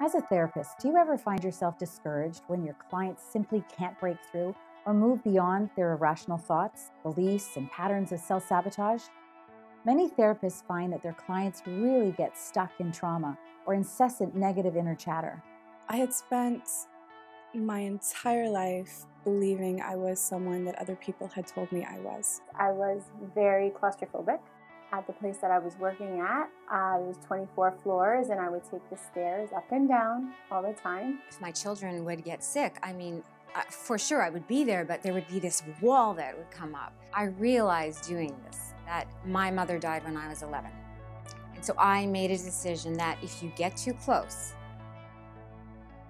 As a therapist, do you ever find yourself discouraged when your clients simply can't break through or move beyond their irrational thoughts, beliefs, and patterns of self-sabotage? Many therapists find that their clients really get stuck in trauma or incessant negative inner chatter. I had spent my entire life believing I was someone that other people had told me I was. I was very claustrophobic. At the place that I was working at, it was 24 floors, and I would take the stairs up and down all the time. If my children would get sick, for sure I would be there, but there would be this wall that would come up. I realized doing this that my mother died when I was 11. And so I made a decision that if you get too close,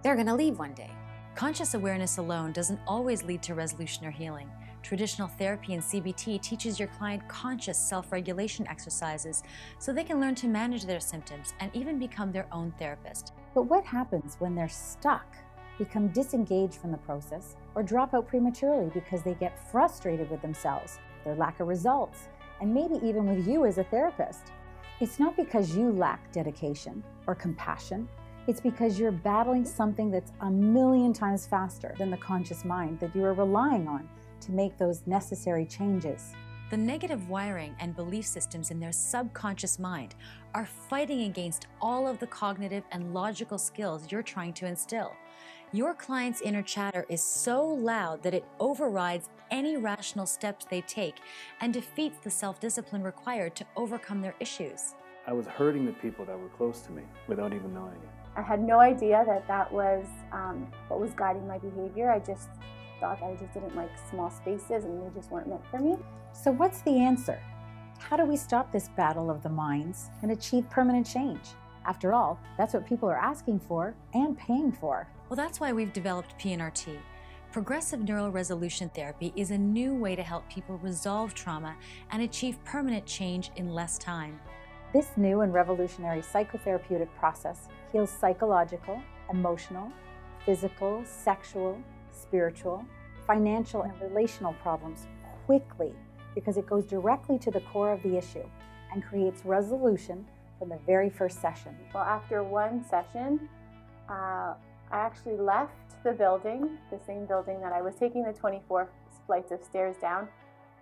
they're going to leave one day. Conscious awareness alone doesn't always lead to resolution or healing. Traditional therapy and CBT teaches your client conscious self-regulation exercises so they can learn to manage their symptoms and even become their own therapist. But what happens when they're stuck, become disengaged from the process, or drop out prematurely because they get frustrated with themselves, their lack of results, and maybe even with you as a therapist? It's not because you lack dedication or compassion. It's because you're battling something that's a million times faster than the conscious mind that you are relying on to make those necessary changes. The negative wiring and belief systems in their subconscious mind are fighting against all of the cognitive and logical skills you're trying to instill. Your client's inner chatter is so loud that it overrides any rational steps they take and defeats the self-discipline required to overcome their issues. I was hurting the people that were close to me without even knowing it. I had no idea that was what was guiding my behavior. I just thought I just didn't like small spaces and they just weren't meant for me. So what's the answer? How do we stop this battle of the minds and achieve permanent change? After all, that's what people are asking for and paying for. Well, that's why we've developed PNRT. Progressive Neural Resolution Therapy is a new way to help people resolve trauma and achieve permanent change in less time. This new and revolutionary psychotherapeutic process heals psychological, emotional, physical, sexual, spiritual, financial, and relational problems quickly because it goes directly to the core of the issue and creates resolution from the very first session. Well, after one session, I actually left the building, the same building that I was taking the 24 flights of stairs down.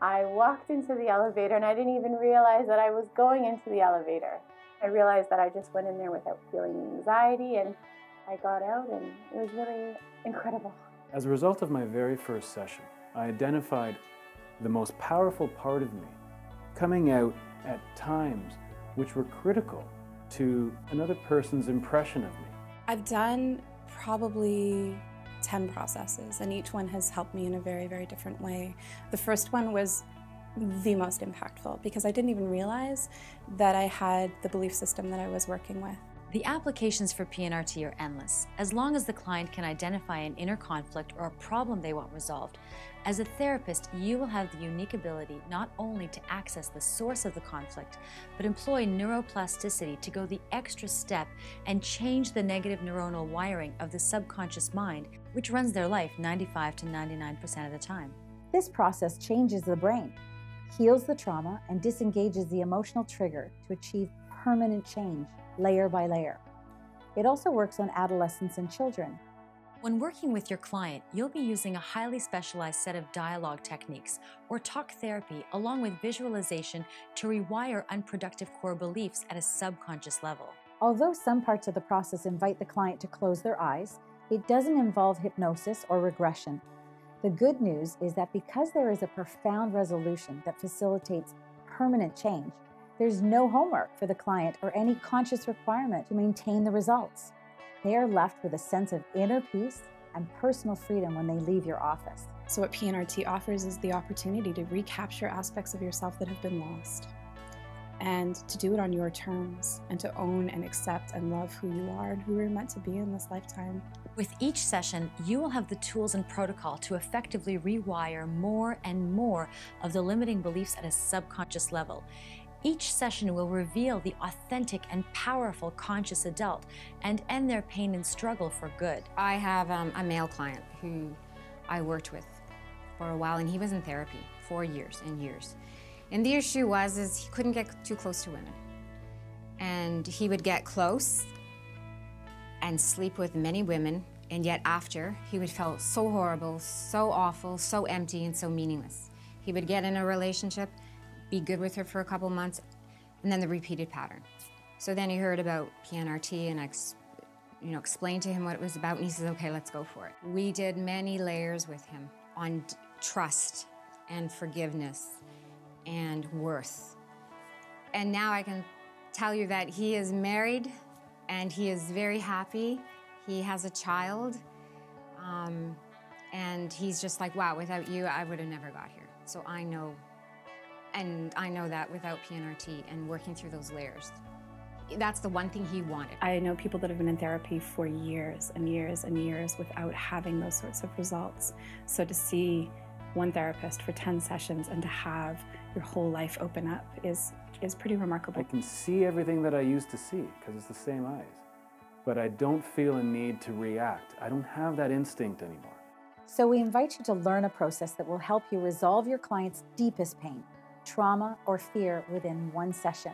I walked into the elevator and I didn't even realize that I was going into the elevator. I realized that I just went in there without feeling anxiety, and I got out and it was really incredible. As a result of my very first session, I identified the most powerful part of me coming out at times which were critical to another person's impression of me. I've done probably 10 processes, and each one has helped me in a very, very different way. The first one was the most impactful because I didn't even realize that I had the belief system that I was working with. The applications for PNRT are endless, as long as the client can identify an inner conflict or a problem they want resolved. As a therapist, you will have the unique ability not only to access the source of the conflict, but employ neuroplasticity to go the extra step and change the negative neuronal wiring of the subconscious mind, which runs their life 95 to 99% of the time. This process changes the brain, heals the trauma, and disengages the emotional trigger to achieve permanent change, layer by layer. It also works on adolescents and children. When working with your client, you'll be using a highly specialized set of dialogue techniques or talk therapy along with visualization to rewire unproductive core beliefs at a subconscious level. Although some parts of the process invite the client to close their eyes, it doesn't involve hypnosis or regression. The good news is that because there is a profound resolution that facilitates permanent change, there's no homework for the client or any conscious requirement to maintain the results. They are left with a sense of inner peace and personal freedom when they leave your office. So what PNRT offers is the opportunity to recapture aspects of yourself that have been lost, and to do it on your terms, and to own and accept and love who you are and who you're meant to be in this lifetime. With each session, you will have the tools and protocol to effectively rewire more and more of the limiting beliefs at a subconscious level. Each session will reveal the authentic and powerful conscious adult and end their pain and struggle for good. I have a male client who I worked with for a while, and he was in therapy for years and years. And the issue is he couldn't get too close to women. And he would get close and sleep with many women, and yet after, he would feel so horrible, so awful, so empty, and so meaningless. He would get in a relationship, be good with her for a couple months, and then the repeated pattern. So then he heard about PNRT, and I explained to him what it was about, and he says, okay, let's go for it. We did many layers with him on trust and forgiveness and worth. And now I can tell you that he is married, and he is very happy. He has a child, and he's just like, wow, without you, I would have never got here. So I know, and I know that without PNRT and working through those layers, that's the one thing he wanted. I know people that have been in therapy for years and years and years without having those sorts of results. So to see one therapist for 10 sessions and to have your whole life open up is pretty remarkable. I can see everything that I used to see because it's the same eyes. But I don't feel a need to react. I don't have that instinct anymore. So we invite you to learn a process that will help you resolve your client's deepest pain, trauma, or fear within one session.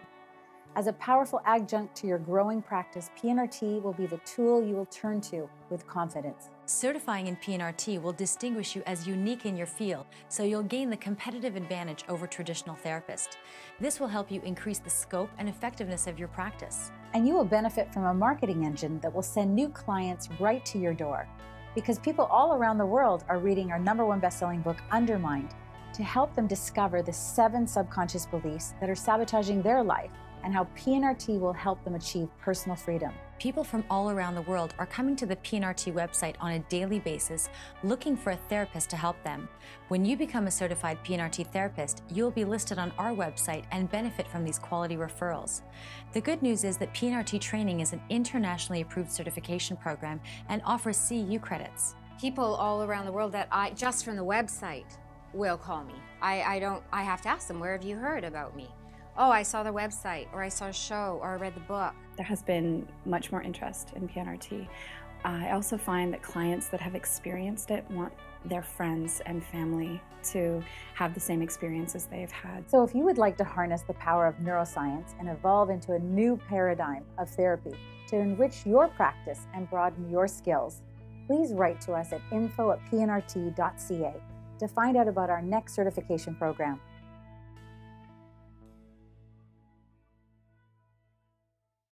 As a powerful adjunct to your growing practice, PNRT will be the tool you will turn to with confidence. Certifying in PNRT will distinguish you as unique in your field, so you'll gain the competitive advantage over traditional therapists. This will help you increase the scope and effectiveness of your practice. And you will benefit from a marketing engine that will send new clients right to your door. Because people all around the world are reading our #1 best-selling book, Undermined, to help them discover the 7 subconscious beliefs that are sabotaging their life and how PNRT will help them achieve personal freedom. People from all around the world are coming to the PNRT website on a daily basis looking for a therapist to help them. When you become a certified PNRT therapist, you'll be listed on our website and benefit from these quality referrals. The good news is that PNRT training is an internationally approved certification program and offers CEU credits. People all around the world that just from the website will call me. I have to ask them, where have you heard about me? Oh, I saw the website, or I saw a show, or I read the book. There has been much more interest in PNRT. I also find that clients that have experienced it want their friends and family to have the same experiences they've had. So if you would like to harness the power of neuroscience and evolve into a new paradigm of therapy to enrich your practice and broaden your skills, please write to us at info@pnrt.ca to find out about our next certification program.